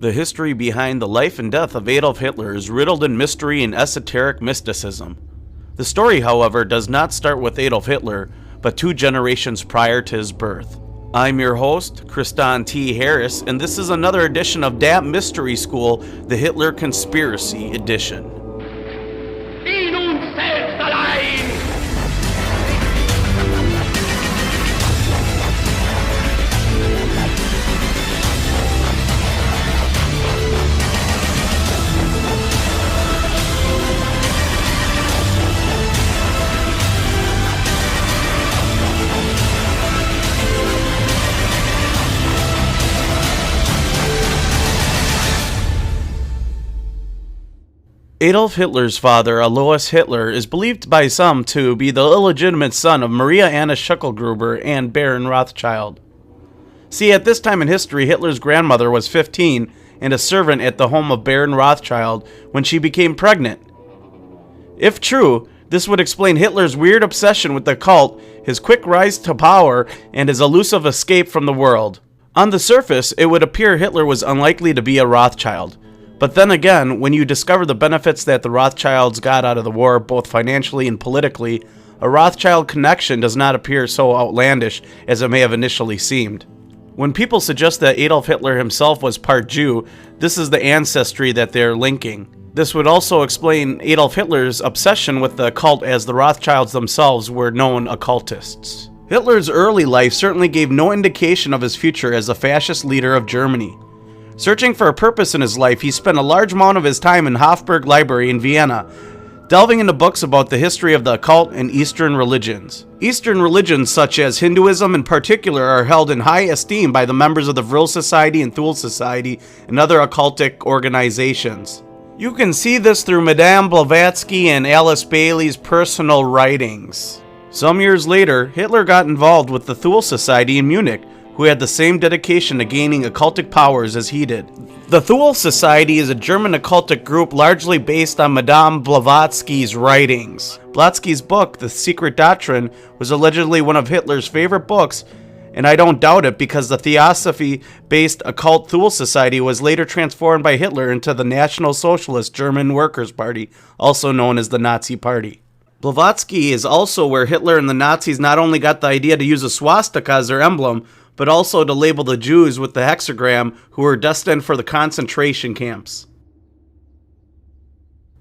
The history behind the life and death of Adolf Hitler is riddled in mystery and esoteric mysticism. The story, however, does not start with Adolf Hitler, but 2 generations prior to his birth. I'm your host, Kristan T. Harris, and this is another edition of DAP Mystery School, the Hitler Conspiracy Edition. Ihn uns selbst allein! Adolf Hitler's father, Alois Hitler, is believed by some to be the illegitimate son of Maria Anna Schicklgruber and Baron Rothschild. See, at this time in history, Hitler's grandmother was 15 and a servant at the home of Baron Rothschild when she became pregnant. If true, this would explain Hitler's weird obsession with the cult, his quick rise to power, and his elusive escape from the world. On the surface, it would appear Hitler was unlikely to be a Rothschild. But then again, when you discover the benefits that the Rothschilds got out of the war, both financially and politically, a Rothschild connection does not appear so outlandish as it may have initially seemed. When people suggest that Adolf Hitler himself was part Jew, this is the ancestry that they're linking. This would also explain Adolf Hitler's obsession with the occult, as the Rothschilds themselves were known occultists. Hitler's early life certainly gave no indication of his future as a fascist leader of Germany. Searching for a purpose in his life, he spent a large amount of his time in Hofburg Library in Vienna, delving into books about the history of the occult and Eastern religions. Eastern religions, such as Hinduism in particular, are held in high esteem by the members of the Vril Society and Thule Society and other occultic organizations. You can see this through Madame Blavatsky and Alice Bailey's personal writings. Some years later, Hitler got involved with the Thule Society in Munich, who had the same dedication to gaining occultic powers as he did. The Thule Society is a German occultic group largely based on Madame Blavatsky's writings. Blavatsky's book, The Secret Doctrine, was allegedly one of Hitler's favorite books, and I don't doubt it because the theosophy-based occult Thule Society was later transformed by Hitler into the National Socialist German Workers' Party, also known as the Nazi Party. Blavatsky is also where Hitler and the Nazis not only got the idea to use a swastika as their emblem, but also to label the Jews with the hexagram who were destined for the concentration camps.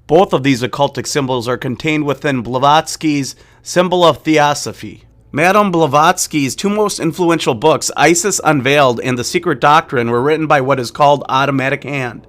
Both of these occultic symbols are contained within Blavatsky's Symbol of Theosophy. Madame Blavatsky's 2 most influential books, Isis Unveiled and The Secret Doctrine, were written by what is called automatic hand,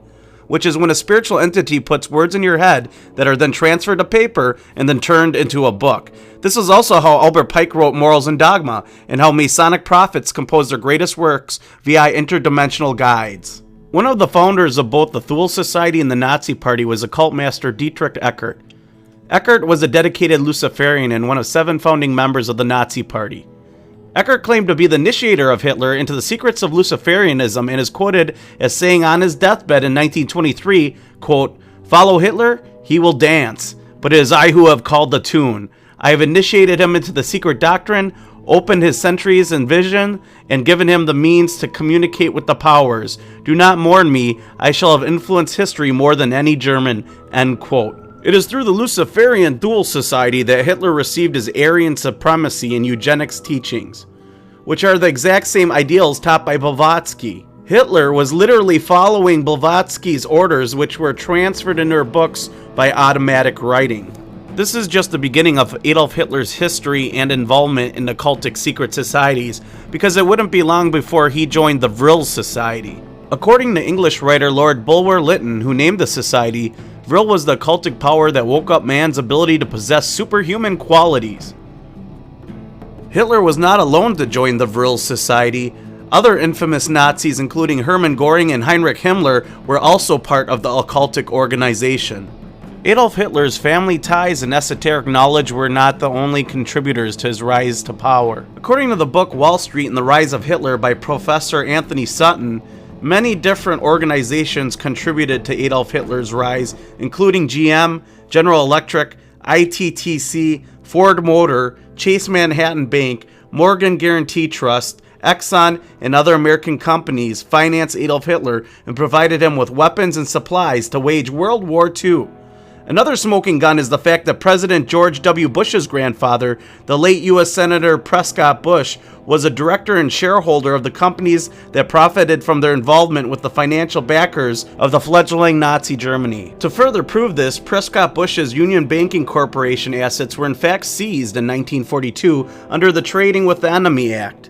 which is when a spiritual entity puts words in your head that are then transferred to paper and then turned into a book. This is also how Albert Pike wrote Morals and Dogma, and how Masonic prophets composed their greatest works via interdimensional guides. One of the founders of both the Thule Society and the Nazi Party was occult master Dietrich Eckart. Eckart was a dedicated Luciferian and one of 7 founding members of the Nazi Party. Eckart claimed to be the initiator of Hitler into the secrets of Luciferianism and is quoted as saying on his deathbed in 1923, quote, "Follow Hitler, he will dance, but it is I who have called the tune. I have initiated him into the secret doctrine, opened his sentries and vision, and given him the means to communicate with the powers. Do not mourn me, I shall have influenced history more than any German," end quote. It is through the Luciferian Thule Society that Hitler received his Aryan supremacy and eugenics teachings, which are the exact same ideals taught by Blavatsky. Hitler was literally following Blavatsky's orders, which were transferred into her books by automatic writing. This is just the beginning of Adolf Hitler's history and involvement in occultic secret societies, because it wouldn't be long before he joined the Vril Society. According to English writer Lord Bulwer Lytton, who named the society, Vril was the occultic power that woke up man's ability to possess superhuman qualities. Hitler was not alone to join the Vril Society. Other infamous Nazis, including Hermann Göring and Heinrich Himmler, were also part of the occultic organization. Adolf Hitler's family ties and esoteric knowledge were not the only contributors to his rise to power. According to the book Wall Street and the Rise of Hitler by Professor Anthony Sutton, many different organizations contributed to Adolf Hitler's rise, including GM, General Electric, ITTC, Ford Motor, Chase Manhattan Bank, Morgan Guarantee Trust, Exxon, and other American companies financed Adolf Hitler and provided him with weapons and supplies to wage World War II. Another smoking gun is the fact that President George W. Bush's grandfather, the late U.S. Senator Prescott Bush, was a director and shareholder of the companies that profited from their involvement with the financial backers of the fledgling Nazi Germany. To further prove this, Prescott Bush's Union Banking Corporation assets were in fact seized in 1942 under the Trading with the Enemy Act.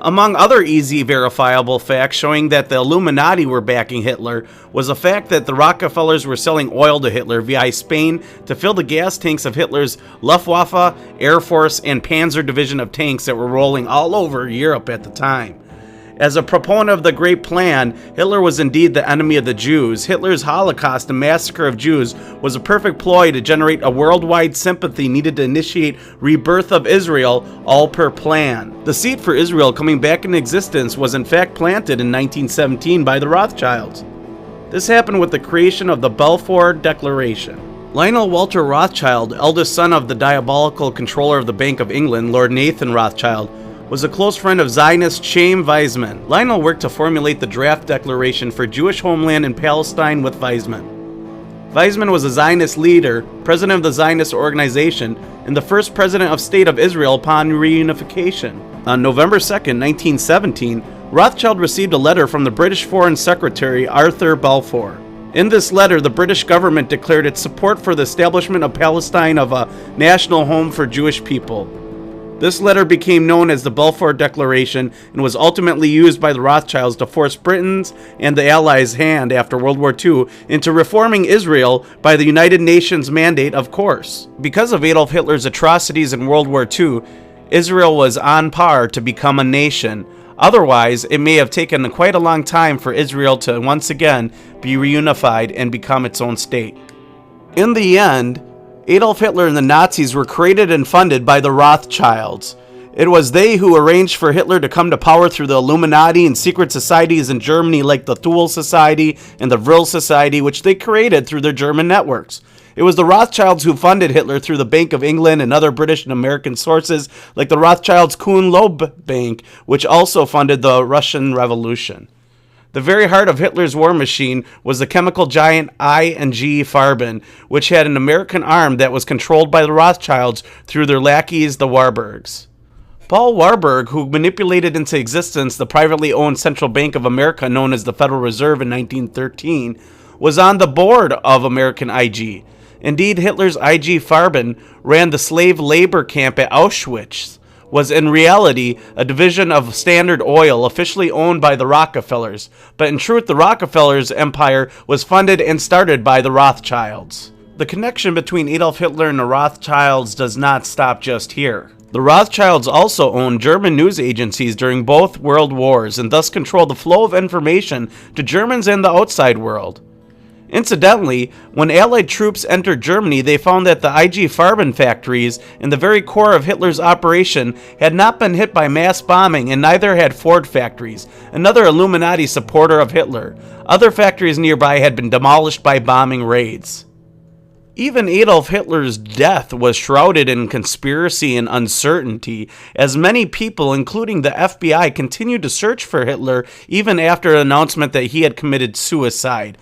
Among other easy verifiable facts showing that the Illuminati were backing Hitler was the fact that the Rockefellers were selling oil to Hitler via Spain to fill the gas tanks of Hitler's Luftwaffe, Air Force, and Panzer Division of tanks that were rolling all over Europe at the time. As a proponent of the Great Plan, Hitler was indeed the enemy of the Jews. Hitler's Holocaust and massacre of Jews was a perfect ploy to generate a worldwide sympathy needed to initiate rebirth of Israel, all per plan. The seed for Israel coming back into existence was in fact planted in 1917 by the Rothschilds. This happened with the creation of the Balfour Declaration. Lionel Walter Rothschild, eldest son of the diabolical controller of the Bank of England, Lord Nathan Rothschild, was a close friend of Zionist Chaim Weizmann. Lionel worked to formulate the draft declaration for Jewish homeland in Palestine with Weizmann. Weizmann was a Zionist leader, president of the Zionist organization, and the first president of State of Israel upon reunification. On November 2, 1917, Rothschild received a letter from the British Foreign Secretary Arthur Balfour. In this letter, the British government declared its support for the establishment of Palestine as a national home for Jewish people. This letter became known as the Balfour Declaration and was ultimately used by the Rothschilds to force Britain's and the Allies' hand after World War II into reforming Israel by the United Nations mandate, of course. Because of Adolf Hitler's atrocities in World War II, Israel was on par to become a nation. Otherwise, it may have taken quite a long time for Israel to once again be reunified and become its own state. In the end, Adolf Hitler and the Nazis were created and funded by the Rothschilds. It was they who arranged for Hitler to come to power through the Illuminati and secret societies in Germany like the Thule Society and the Vril Society, which they created through their German networks. It was the Rothschilds who funded Hitler through the Bank of England and other British and American sources like the Rothschilds Kuhn-Loeb Bank, which also funded the Russian Revolution. The very heart of Hitler's war machine was the chemical giant I&G Farben, which had an American arm that was controlled by the Rothschilds through their lackeys, the Warburgs. Paul Warburg, who manipulated into existence the privately owned Central Bank of America known as the Federal Reserve in 1913, was on the board of American IG. Indeed, Hitler's IG Farben ran the slave labor camp at Auschwitz, was in reality a division of Standard Oil officially owned by the Rockefellers, but in truth the Rockefellers' empire was funded and started by the Rothschilds. The connection between Adolf Hitler and the Rothschilds does not stop just here. The Rothschilds also owned German news agencies during both world wars and thus controlled the flow of information to Germans and the outside world. Incidentally, when Allied troops entered Germany, they found that the IG Farben factories in the very core of Hitler's operation had not been hit by mass bombing, and neither had Ford factories, another Illuminati supporter of Hitler. Other factories nearby had been demolished by bombing raids. Even Adolf Hitler's death was shrouded in conspiracy and uncertainty, as many people, including the FBI, continued to search for Hitler even after an announcement that he had committed suicide.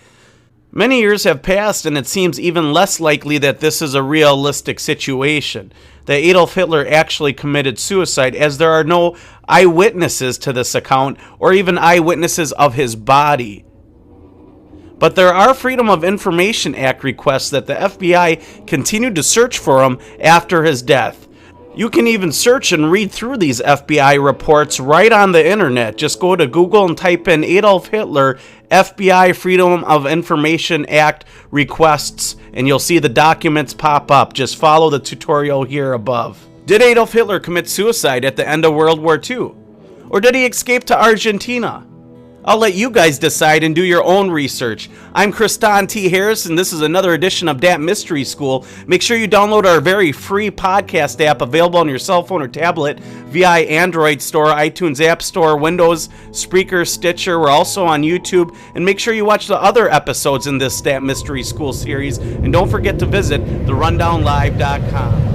Many years have passed, and it seems even less likely that this is a realistic situation, that Adolf Hitler actually committed suicide, as there are no eyewitnesses to this account, or even eyewitnesses of his body. But there are Freedom of Information Act requests that the FBI continued to search for him after his death. You can even search and read through these FBI reports right on the internet. Just go to Google and type in Adolf Hitler FBI Freedom of Information Act requests, and you'll see the documents pop up. Just follow the tutorial here above. Did Adolf Hitler commit suicide at the end of World War II? Or did he escape to Argentina? I'll let you guys decide and do your own research. I'm Kristan T. Harris, and this is another edition of Dat Mystery School. Make sure you download our very free podcast app available on your cell phone or tablet via Android Store, iTunes App Store, Windows, Spreaker, Stitcher. We're also on YouTube. And make sure you watch the other episodes in this Dat Mystery School series. And don't forget to visit therundownlive.com.